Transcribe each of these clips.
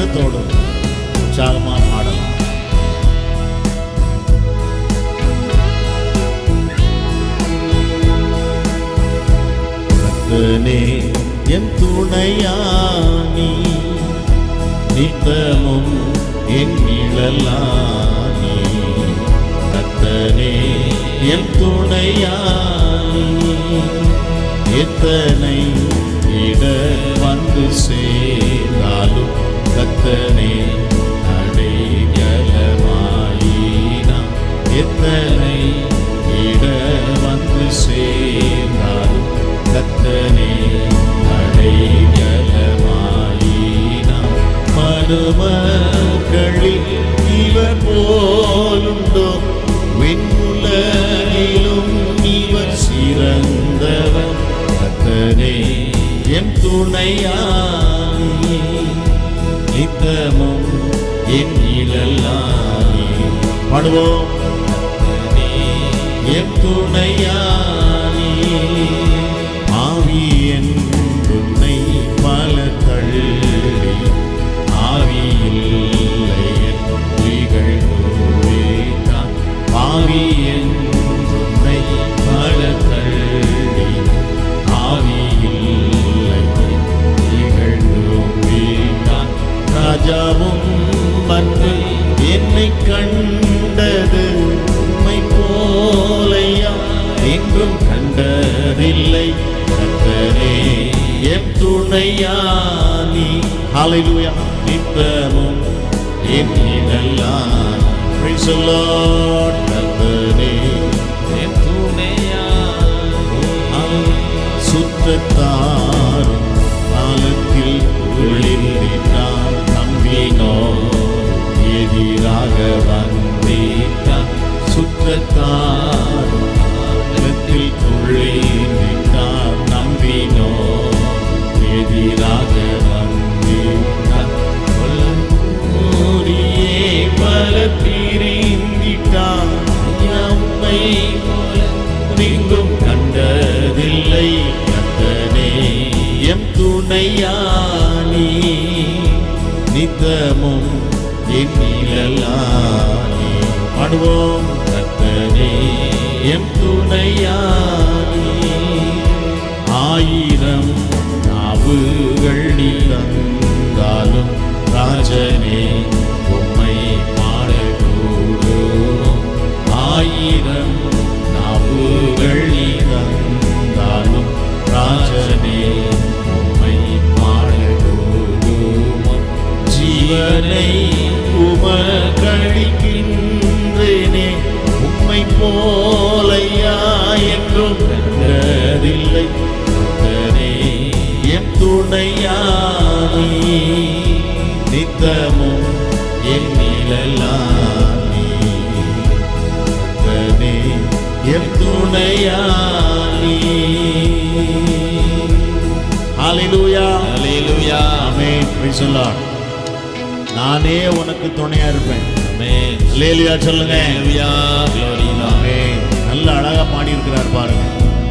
உள்ளத்தோடு உற்சாகமா பாடலாம். கர்த்தனே என் துணையானி, நித்தமும் என் நிழலானி. கர்த்தனே என் துணையானி, எத்தனை இட வந்து சேர்ந்தாலும் கர்த்தனே அடைக்கலமாயினார். எத்தனை இட வந்து சேர்ந்தாலும் கர்த்தனே அடைக்கலமாயினார். மனுமக்களில் இவர் போலுண்டோ, விண்ணுலகிலும் இவர் சிறந்தவர். கர்த்தனே என் துணையானி, நித்தமும் என் நிழலானி. பாடுவோம். கர்த்தனே என் துணையானி, ஆவி என் உன்னை பல தள்ளி, ஆவியில்லை என் திகழ்ந்தோவேதான். ஆவி என் உன்னை பல தள்ளி, ஆவியில்லை திகழ்ந்தோவேதான். ராஜாவும் மன்று என்னை கண்டது உம்மை போலையா என்றும் கண்டதில்லை. கர்த்தரே என் துணையானி. ஹல்லேலூயா. நித்தமும் என் நிழலானி. Praise the Lord. கர்த்தரே என் துணையானி. சுத்தத்தாரும் காலத்தில் ஒளிர்ந்தார், நம்பினோர் எதிராக வந்தீட்டார். சுத்தத்தாரும் காலத்தில் ஒளிர்ந்தார், நம்பினோர் எதிராக வந்தீட்டார். ஊரியே பல பிரிந்திட்டார், நம்மை நீங்கும் கண்டதில்லை. கர்த்தனே எம் துணையானி, நித்தமும் என் நிழலானி. பாடுவோம். கர்த்தனே எம் துணையானி, ஆயிரம் நாவுகள் நீ தந்தாலும் ராஜனே உம்மை பாடக்கூடும். ஆயிரம் நாவுகள் நீ தந்தாலும் ராஜனே உம்மை பாடக்கூடும். ஜீவனை உமக்களிக்கின்றேனே, உம்மை போலையா என்றும் கண்டதில்லை. கர்த்தனே என் துணையானி, நித்தமும் என் நிழலானி. கர்த்தனே என் துணையானி. ஹல்லேலூயா. ஹல்லேலூயா. ஆமென். Praise the Lord. நானே உனக்கு துணையா இருப்பேன். ஆமென். ஹல்லேலூயா சொல்லுங்க. ஹல்லேலூயா. glory. ஆமென். நல்ல அழகா பாடி இருக்கிறார் பாருங்க.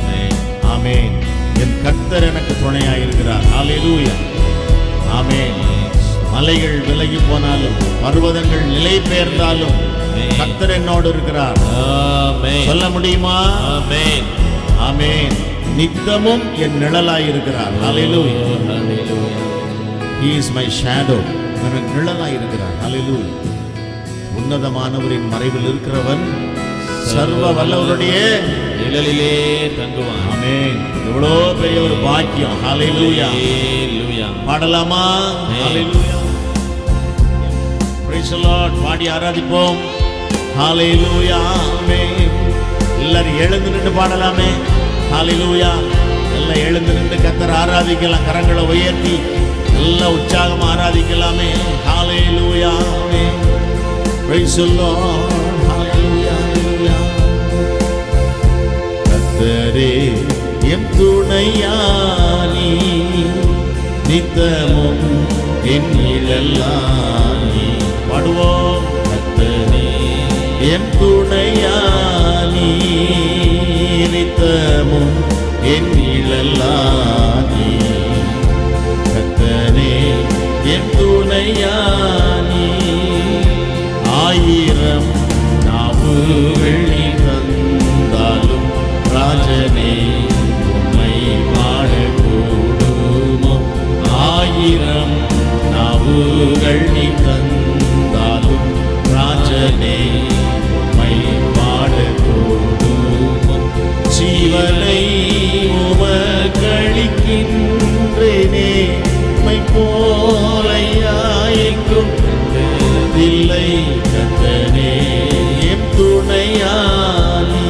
ஆமென். ஆமென். என் கர்த்தர் எனக்கு துணையா இருக்கிறார். ஹல்லேலூயா. ஆமென். மலைகள் விலகி போனாலும், பர்வதங்கள் நிலை பெயர்ந்தாலும் கர்த்தர் என்னோடு இருக்கிறார். ஆமென். சொல்ல முடியுமா? ஆமென். ஆமென். நித்தமும் என் நிழலாய் இருக்கிறார். ஹல்லேலூயா. ஹல்லேலூயா. He is my shadow. எனக்கு நிழலாய் இருக்கிறார். ஹல்லேலூயா. உன்னதமானவரின் மறைவில் இருக்கிறவன் சர்வ வல்லவருடைய நிழலிலே தங்குவான். ஆமென். எவ்வளோ பெரிய ஒரு பாக்கியம். ஹல்லேலூயா. ஹல்லேலூயா. பாடலாமா? ஹல்லேலூயா. Praise the Lord. பாடி ஆராதிப்போம். ஹல்லேலூயா. ஆமென். எல்லாரும் எழுந்து நின்று பாடலாமே. ஹல்லேலூயா. எல்லாம் எழுந்து நின்று கர்த்தரை ஆராதிக்கலாம். கரங்களை உயர்த்தி எல்லாம் உற்சாகமா ஆராதிக்கலாமே. ஹல்லேலூயா. ஆமென். Praise the Lord. ஹல்லேலூயா. ஹல்லேலூயா. கர்த்தரே எம் துணையானி, நித்தமும் என் நிழலானி. பாடுவோம். கர்த்தரே எம் துணையானி, நித்தமும் என் நிழலானி. கர்த்தரே எம் துணை துணையானி. ஆயிரம் நாவுகள் தந்தாலும் ராஜனே உம்மை பாடக்கூடுமோ? ஆயிரம் நாவுகள் தந்தாலும் ராஜனே உம்மை பாடக்கூடுமோ? ஜீவனை உமக்களிக்கின்றேனே, உம்மை போலையாய்க்கும் இல்லை கர்த்தனே எம் துணையானி.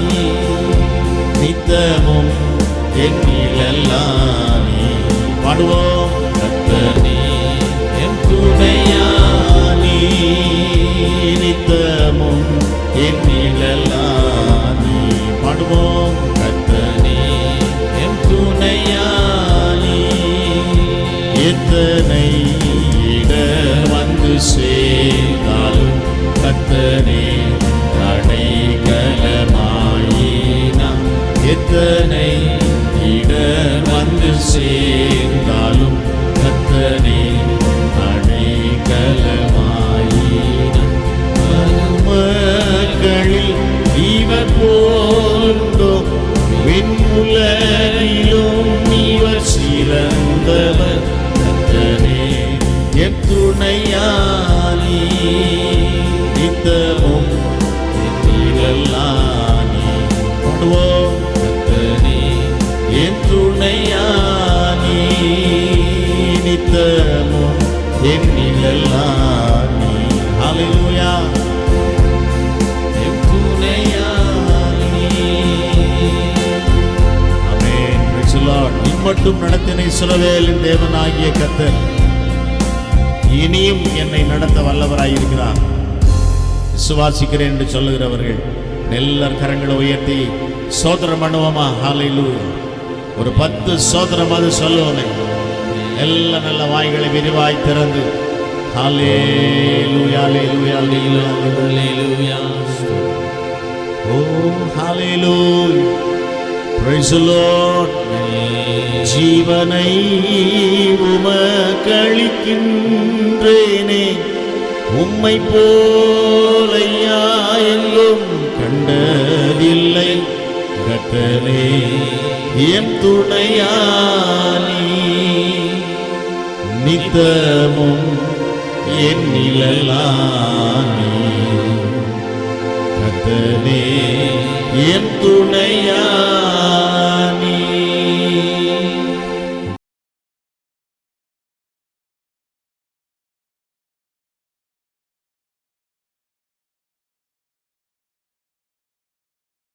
நித்தமும் என்னிலெல்லானி. பாடுவோம். கர்த்தனே எம் துணையானி, நித்தமும் என்னிலெல்லானி. பாடுவோம். கர்த்தனே எம் துணையானி. எத்தனை இடர் வந்து சேர்ந்தாலும் கர்த்தனே அடைக்கலமாயினார். எத்தனை இடர் வந்து சேர்ந்தாலும் கர்த்தனே அடைக்கலமாயினார். மக்களில் இவர் போன்றோம், விண்ணுலகிலும் இவர் சிறந்தவர். கர்த்தனே என் துணையானி, நித்தமும் என்னிலெல்லானி. பாடுவோம். கர்த்தனே என் துணையானி, நித்தமும் என்னிலெல்லானி. ஹல்லேலூயா. என் துணையானி. ஆமென். Praise the Lord. இம்மட்டும் நடத்தின இஸ்ரவேலின் தேவனாகிய கர்த்தர் இனியும் என்னை நடத்த வல்லவராயிருக்கிறார். விசுவாசிக்கிறேன் என்று சொல்லுகிறவர்கள் எல்லார் கரங்களை உயர்த்தி சோதரம் பண்ணுவோமா? ஹல்லேலூயா. ஒரு 10 சோதரம் அது சொல்லுவோமே. எல்லா நல்ல வாய்களை விரிவாய் திறந்து ஹல்லேலூயா ஹல்லேலூயா ஹல்லேலூயா. ஓ ஹல்லேலூயா. Praise the Lord. ஜீவனை உமக்களிக்கின்றேனே, உம்மை போலையா எங்கும் கண்டதில்லை. கர்த்தனே எம் துணையானி, நித்தமும் என்னிலெல்லானி. கர்த்தனே எம் துணையானி.